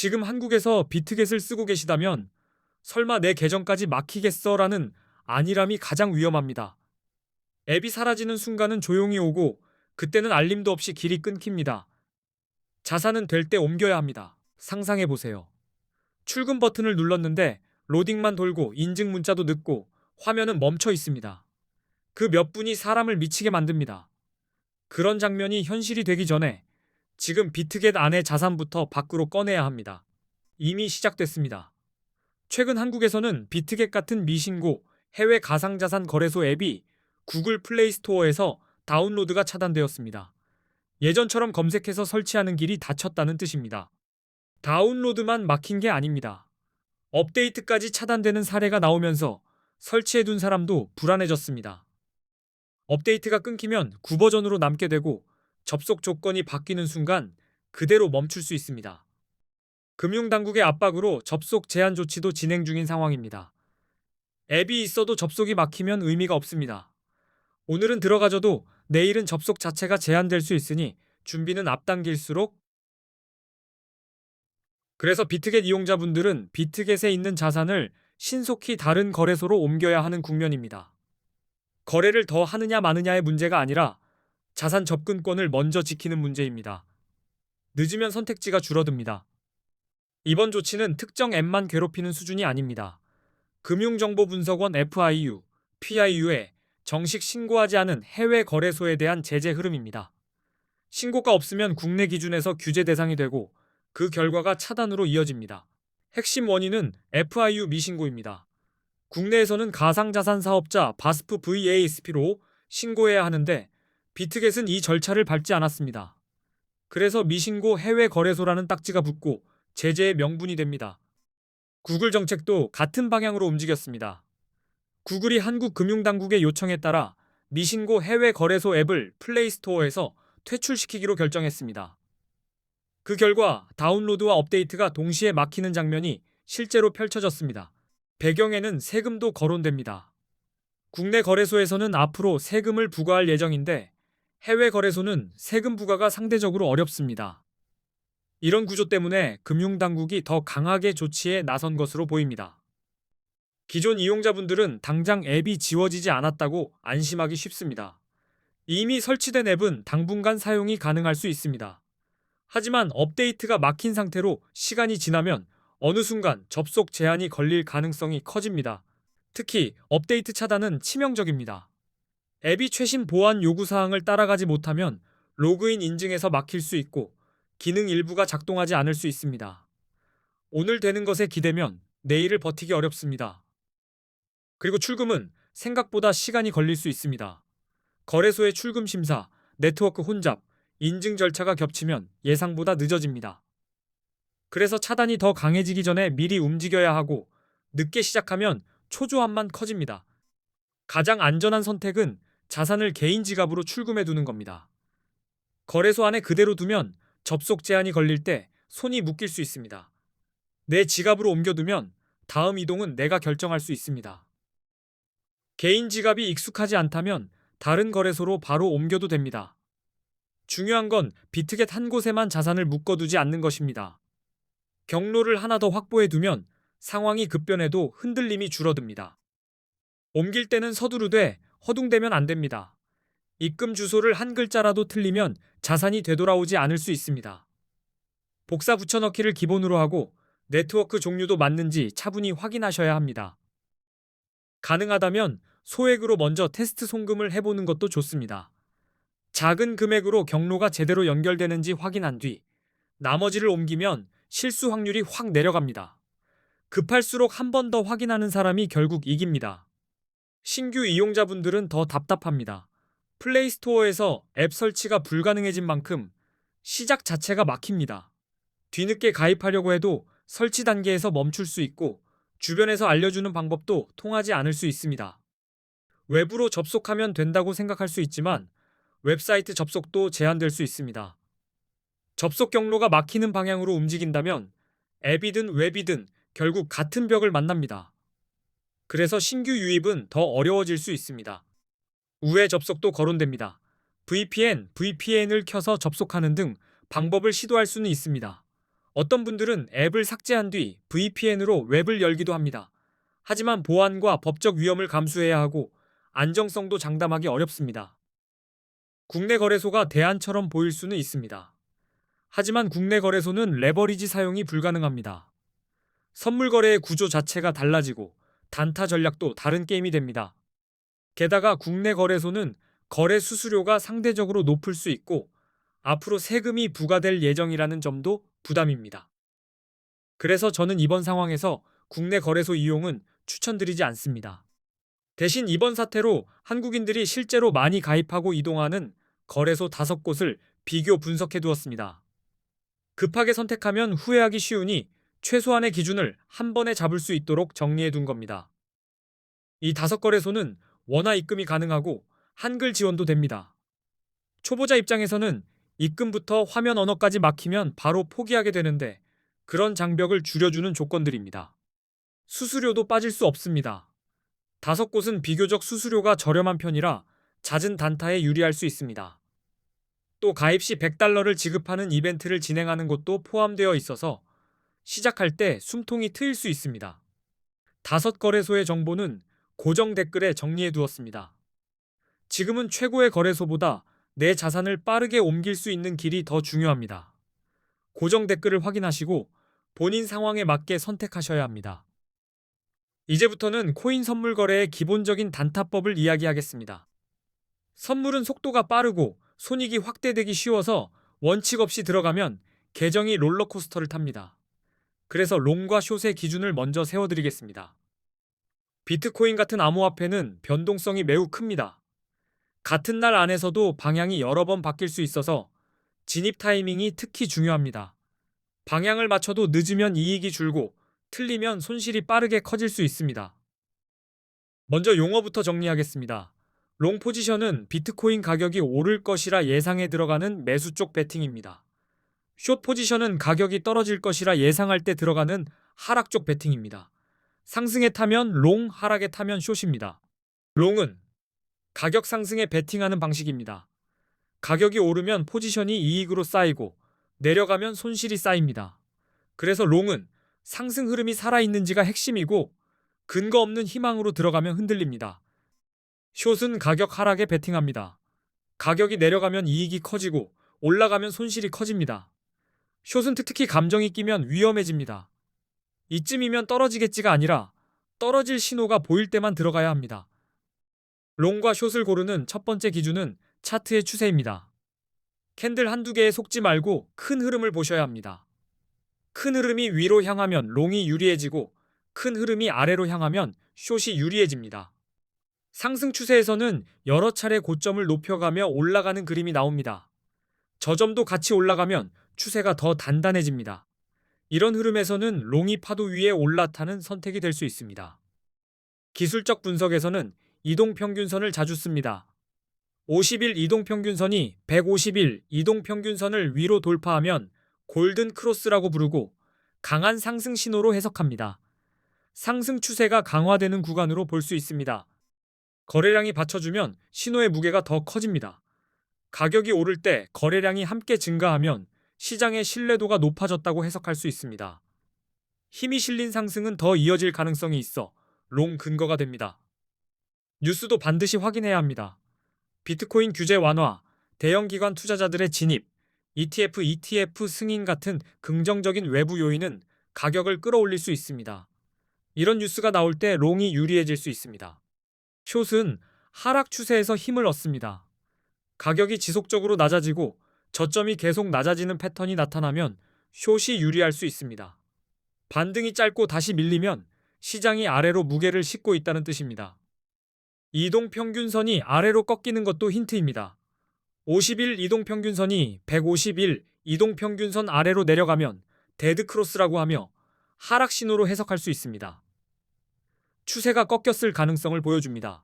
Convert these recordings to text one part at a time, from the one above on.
지금 한국에서 비트겟을 쓰고 계시다면 설마 내 계정까지 막히겠어라는 안일함이 가장 위험합니다. 앱이 사라지는 순간은 조용히 오고 그때는 알림도 없이 길이 끊깁니다. 자산은 될 때 옮겨야 합니다. 상상해 보세요. 출금 버튼을 눌렀는데 로딩만 돌고 인증 문자도 늦고 화면은 멈춰 있습니다. 그 몇 분이 사람을 미치게 만듭니다. 그런 장면이 현실이 되기 전에 지금 비트겟 안의 자산부터 밖으로 꺼내야 합니다. 이미 시작됐습니다. 최근 한국에서는 비트겟 같은 미신고 해외 가상자산 거래소 앱이 구글 플레이 스토어에서 다운로드가 차단되었습니다. 예전처럼 검색해서 설치하는 길이 닫혔다는 뜻입니다. 다운로드만 막힌 게 아닙니다. 업데이트까지 차단되는 사례가 나오면서 설치해둔 사람도 불안해졌습니다. 업데이트가 끊기면 구버전으로 남게 되고 접속 조건이 바뀌는 순간 그대로 멈출 수 있습니다. 금융당국의 압박으로 접속 제한 조치도 진행 중인 상황입니다. 앱이 있어도 접속이 막히면 의미가 없습니다. 오늘은 들어가져도 내일은 접속 자체가 제한될 수 있으니 준비는 앞당길수록 그래서 비트겟 이용자분들은 비트겟에 있는 자산을 신속히 다른 거래소로 옮겨야 하는 국면입니다. 거래를 더 하느냐 마느냐의 문제가 아니라 자산 접근권을 먼저 지키는 문제입니다. 늦으면 선택지가 줄어듭니다. 이번 조치는 특정 앱만 괴롭히는 수준이 아닙니다. 금융정보분석원 FIU, PIU에 정식 신고하지 않은 해외 거래소에 대한 제재 흐름입니다. 신고가 없으면 국내 기준에서 규제 대상이 되고 그 결과가 차단으로 이어집니다. 핵심 원인은 FIU 미신고입니다. 국내에서는 가상자산 사업자 바스프 VASP로 신고해야 하는데 비트겟은 이 절차를 밟지 않았습니다. 그래서 미신고 해외 거래소라는 딱지가 붙고 제재의 명분이 됩니다. 구글 정책도 같은 방향으로 움직였습니다. 구글이 한국금융당국의 요청에 따라 미신고 해외 거래소 앱을 플레이스토어에서 퇴출시키기로 결정했습니다. 그 결과 다운로드와 업데이트가 동시에 막히는 장면이 실제로 펼쳐졌습니다. 배경에는 세금도 거론됩니다. 국내 거래소에서는 앞으로 세금을 부과할 예정인데 해외 거래소는 세금 부과가 상대적으로 어렵습니다. 이런 구조 때문에 금융당국이 더 강하게 조치에 나선 것으로 보입니다. 기존 이용자분들은 당장 앱이 지워지지 않았다고 안심하기 쉽습니다. 이미 설치된 앱은 당분간 사용이 가능할 수 있습니다. 하지만 업데이트가 막힌 상태로 시간이 지나면 어느 순간 접속 제한이 걸릴 가능성이 커집니다. 특히 업데이트 차단은 치명적입니다. 앱이 최신 보안 요구사항을 따라가지 못하면 로그인 인증에서 막힐 수 있고 기능 일부가 작동하지 않을 수 있습니다. 오늘 되는 것에 기대면 내일을 버티기 어렵습니다. 그리고 출금은 생각보다 시간이 걸릴 수 있습니다. 거래소의 출금 심사, 네트워크 혼잡, 인증 절차가 겹치면 예상보다 늦어집니다. 그래서 차단이 더 강해지기 전에 미리 움직여야 하고 늦게 시작하면 초조함만 커집니다. 가장 안전한 선택은 자산을 개인 지갑으로 출금해 두는 겁니다. 거래소 안에 그대로 두면 접속 제한이 걸릴 때 손이 묶일 수 있습니다. 내 지갑으로 옮겨두면 다음 이동은 내가 결정할 수 있습니다. 개인 지갑이 익숙하지 않다면 다른 거래소로 바로 옮겨도 됩니다. 중요한 건 비트겟 한 곳에만 자산을 묶어두지 않는 것입니다. 경로를 하나 더 확보해 두면 상황이 급변해도 흔들림이 줄어듭니다. 옮길 때는 서두르되 허둥대면 안 됩니다. 입금 주소를 한 글자라도 틀리면 자산이 되돌아오지 않을 수 있습니다. 복사 붙여넣기를 기본으로 하고 네트워크 종류도 맞는지 차분히 확인하셔야 합니다. 가능하다면 소액으로 먼저 테스트 송금을 해보는 것도 좋습니다. 작은 금액으로 경로가 제대로 연결되는지 확인한 뒤 나머지를 옮기면 실수 확률이 확 내려갑니다. 급할수록 한 번 더 확인하는 사람이 결국 이깁니다. 신규 이용자분들은 더 답답합니다. 플레이스토어에서 앱 설치가 불가능해진 만큼 시작 자체가 막힙니다. 뒤늦게 가입하려고 해도 설치 단계에서 멈출 수 있고 주변에서 알려주는 방법도 통하지 않을 수 있습니다. 외부로 접속하면 된다고 생각할 수 있지만 웹사이트 접속도 제한될 수 있습니다. 접속 경로가 막히는 방향으로 움직인다면 앱이든 웹이든 결국 같은 벽을 만납니다. 그래서 신규 유입은 더 어려워질 수 있습니다. 우회 접속도 거론됩니다. VPN을 켜서 접속하는 등 방법을 시도할 수는 있습니다. 어떤 분들은 앱을 삭제한 뒤 VPN으로 웹을 열기도 합니다. 하지만 보안과 법적 위험을 감수해야 하고 안정성도 장담하기 어렵습니다. 국내 거래소가 대안처럼 보일 수는 있습니다. 하지만 국내 거래소는 레버리지 사용이 불가능합니다. 선물 거래의 구조 자체가 달라지고 단타 전략도 다른 게임이 됩니다. 게다가 국내 거래소는 거래 수수료가 상대적으로 높을 수 있고 앞으로 세금이 부과될 예정이라는 점도 부담입니다. 그래서 저는 이번 상황에서 국내 거래소 이용은 추천드리지 않습니다. 대신 이번 사태로 한국인들이 실제로 많이 가입하고 이동하는 거래소 5곳을 비교 분석해 두었습니다. 급하게 선택하면 후회하기 쉬우니 최소한의 기준을 한 번에 잡을 수 있도록 정리해 둔 겁니다. 이 5거래소는 원화 입금이 가능하고 한글 지원도 됩니다. 초보자 입장에서는 입금부터 화면 언어까지 막히면 바로 포기하게 되는데 그런 장벽을 줄여주는 조건들입니다. 수수료도 빠질 수 없습니다. 5곳은 비교적 수수료가 저렴한 편이라 잦은 단타에 유리할 수 있습니다. 또 가입 시 $100를 지급하는 이벤트를 진행하는 곳도 포함되어 있어서 시작할 때 숨통이 트일 수 있습니다. 5거래소의 정보는 고정 댓글에 정리해 두었습니다. 지금은 최고의 거래소보다 내 자산을 빠르게 옮길 수 있는 길이 더 중요합니다. 고정 댓글을 확인하시고 본인 상황에 맞게 선택하셔야 합니다. 이제부터는 코인 선물 거래의 기본적인 단타법을 이야기하겠습니다. 선물은 속도가 빠르고 손익이 확대되기 쉬워서 원칙 없이 들어가면 계정이 롤러코스터를 탑니다. 그래서 롱과 숏의 기준을 먼저 세워드리겠습니다. 비트코인 같은 암호화폐는 변동성이 매우 큽니다. 같은 날 안에서도 방향이 여러 번 바뀔 수 있어서 진입 타이밍이 특히 중요합니다. 방향을 맞춰도 늦으면 이익이 줄고 틀리면 손실이 빠르게 커질 수 있습니다. 먼저 용어부터 정리하겠습니다. 롱 포지션은 비트코인 가격이 오를 것이라 예상에 들어가는 매수 쪽 베팅입니다. 숏 포지션은 가격이 떨어질 것이라 예상할 때 들어가는 하락 쪽 베팅입니다. 상승에 타면 롱, 하락에 타면 숏입니다. 롱은 가격 상승에 베팅하는 방식입니다. 가격이 오르면 포지션이 이익으로 쌓이고 내려가면 손실이 쌓입니다. 그래서 롱은 상승 흐름이 살아있는지가 핵심이고 근거 없는 희망으로 들어가면 흔들립니다. 숏은 가격 하락에 베팅합니다. 가격이 내려가면 이익이 커지고 올라가면 손실이 커집니다. 숏은 특히 감정이 끼면 위험해집니다. 이쯤이면 떨어지겠지가 아니라 떨어질 신호가 보일 때만 들어가야 합니다. 롱과 숏을 고르는 첫 번째 기준은 차트의 추세입니다. 캔들 한두 개에 속지 말고 큰 흐름을 보셔야 합니다. 큰 흐름이 위로 향하면 롱이 유리해지고 큰 흐름이 아래로 향하면 숏이 유리해집니다. 상승 추세에서는 여러 차례 고점을 높여가며 올라가는 그림이 나옵니다. 저점도 같이 올라가면 추세가 더 단단해집니다. 이런 흐름에서는 롱이 파도 위에 올라타는 선택이 될 수 있습니다. 기술적 분석에서는 이동평균선을 자주 씁니다. 50일 이동평균선이 150일 이동평균선을 위로 돌파하면 골든 크로스라고 부르고 강한 상승 신호로 해석합니다. 상승 추세가 강화되는 구간으로 볼 수 있습니다. 거래량이 받쳐주면 신호의 무게가 더 커집니다. 가격이 오를 때 거래량이 함께 증가하면 시장의 신뢰도가 높아졌다고 해석할 수 있습니다. 힘이 실린 상승은 더 이어질 가능성이 있어 롱 근거가 됩니다. 뉴스도 반드시 확인해야 합니다. 비트코인 규제 완화, 대형 기관 투자자들의 진입, ETF 승인 같은 긍정적인 외부 요인은 가격을 끌어올릴 수 있습니다. 이런 뉴스가 나올 때 롱이 유리해질 수 있습니다. 숏은 하락 추세에서 힘을 얻습니다. 가격이 지속적으로 낮아지고 저점이 계속 낮아지는 패턴이 나타나면 숏이 유리할 수 있습니다. 반등이 짧고 다시 밀리면 시장이 아래로 무게를 싣고 있다는 뜻입니다. 이동평균선이 아래로 꺾이는 것도 힌트입니다. 50일 이동평균선이 150일 이동평균선 아래로 내려가면 데드크로스라고 하며 하락 신호로 해석할 수 있습니다. 추세가 꺾였을 가능성을 보여줍니다.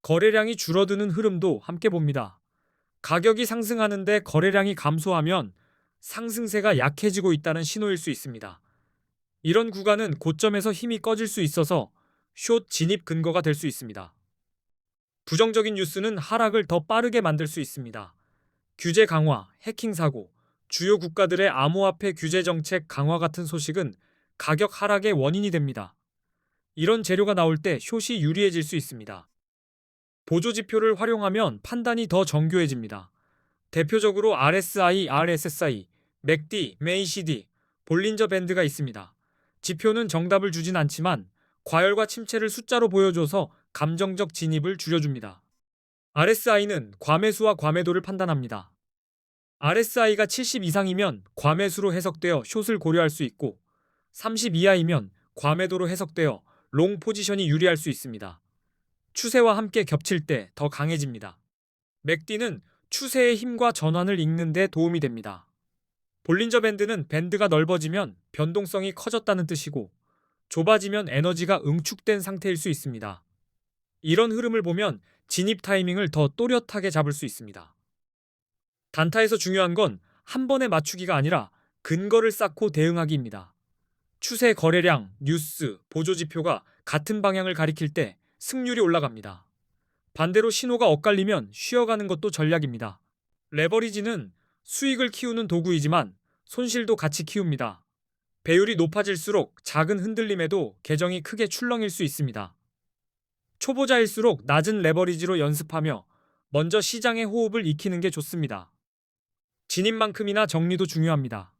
거래량이 줄어드는 흐름도 함께 봅니다. 가격이 상승하는데 거래량이 감소하면 상승세가 약해지고 있다는 신호일 수 있습니다. 이런 구간은 고점에서 힘이 꺼질 수 있어서 숏 진입 근거가 될 수 있습니다. 부정적인 뉴스는 하락을 더 빠르게 만들 수 있습니다. 규제 강화, 해킹 사고, 주요 국가들의 암호화폐 규제 정책 강화 같은 소식은 가격 하락의 원인이 됩니다. 이런 재료가 나올 때 숏이 유리해질 수 있습니다. 보조 지표를 활용하면 판단이 더 정교해집니다. 대표적으로 RSI, RSSI, MACD, MACD, 볼린저 밴드가 있습니다. 지표는 정답을 주진 않지만 과열과 침체를 숫자로 보여줘서 감정적 진입을 줄여줍니다. RSI는 과매수와 과매도를 판단합니다. RSI가 70 이상이면 과매수로 해석되어 숏을 고려할 수 있고 30 이하이면 과매도로 해석되어 롱 포지션이 유리할 수 있습니다. 추세와 함께 겹칠 때 더 강해집니다. 맥디는 추세의 힘과 전환을 읽는 데 도움이 됩니다. 볼린저 밴드는 밴드가 넓어지면 변동성이 커졌다는 뜻이고 좁아지면 에너지가 응축된 상태일 수 있습니다. 이런 흐름을 보면 진입 타이밍을 더 또렷하게 잡을 수 있습니다. 단타에서 중요한 건 한 번에 맞추기가 아니라 근거를 쌓고 대응하기입니다. 추세 거래량, 뉴스, 보조 지표가 같은 방향을 가리킬 때 승률이 올라갑니다. 반대로 신호가 엇갈리면 쉬어가는 것도 전략입니다. 레버리지는 수익을 키우는 도구이지만 손실도 같이 키웁니다. 배율이 높아질수록 작은 흔들림에도 계정이 크게 출렁일 수 있습니다. 초보자일수록 낮은 레버리지로 연습하며 먼저 시장의 호흡을 익히는 게 좋습니다. 진입만큼이나 정리도 중요합니다.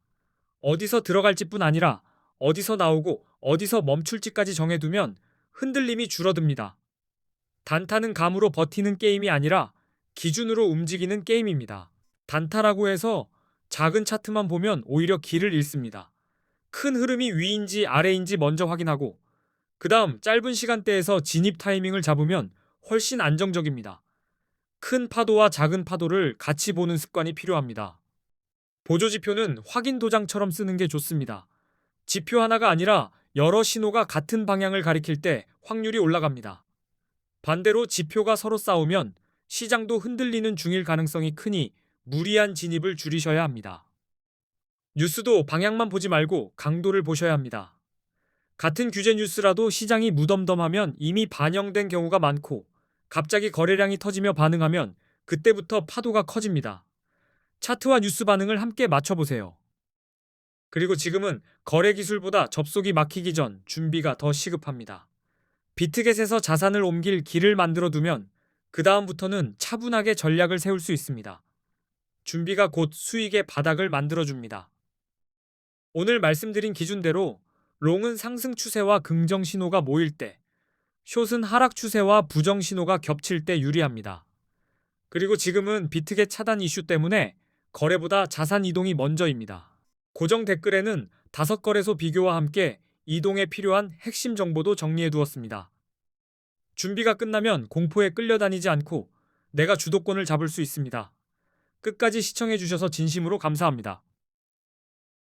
어디서 들어갈지뿐 아니라 어디서 나오고 어디서 멈출지까지 정해두면 흔들림이 줄어듭니다. 단타는 감으로 버티는 게임이 아니라 기준으로 움직이는 게임입니다. 단타라고 해서 작은 차트만 보면 오히려 길을 잃습니다. 큰 흐름이 위인지 아래인지 먼저 확인하고 그 다음 짧은 시간대에서 진입 타이밍을 잡으면 훨씬 안정적입니다. 큰 파도와 작은 파도를 같이 보는 습관이 필요합니다. 보조지표는 확인 도장처럼 쓰는 게 좋습니다. 지표 하나가 아니라 여러 신호가 같은 방향을 가리킬 때 확률이 올라갑니다. 반대로 지표가 서로 싸우면 시장도 흔들리는 중일 가능성이 크니 무리한 진입을 줄이셔야 합니다. 뉴스도 방향만 보지 말고 강도를 보셔야 합니다. 같은 규제 뉴스라도 시장이 무덤덤하면 이미 반영된 경우가 많고 갑자기 거래량이 터지며 반응하면 그때부터 파도가 커집니다. 차트와 뉴스 반응을 함께 맞춰보세요. 그리고 지금은 거래 기술보다 접속이 막히기 전 준비가 더 시급합니다. 비트겟에서 자산을 옮길 길을 만들어 두면 그 다음부터는 차분하게 전략을 세울 수 있습니다. 준비가 곧 수익의 바닥을 만들어줍니다. 오늘 말씀드린 기준대로 롱은 상승 추세와 긍정 신호가 모일 때, 숏은 하락 추세와 부정 신호가 겹칠 때 유리합니다. 그리고 지금은 비트겟 차단 이슈 때문에 거래보다 자산 이동이 먼저입니다. 고정 댓글에는 5거래소 비교와 함께 이동에 필요한 핵심 정보도 정리해 두었습니다. 준비가 끝나면 공포에 끌려다니지 않고 내가 주도권을 잡을 수 있습니다. 끝까지 시청해 주셔서 진심으로 감사합니다.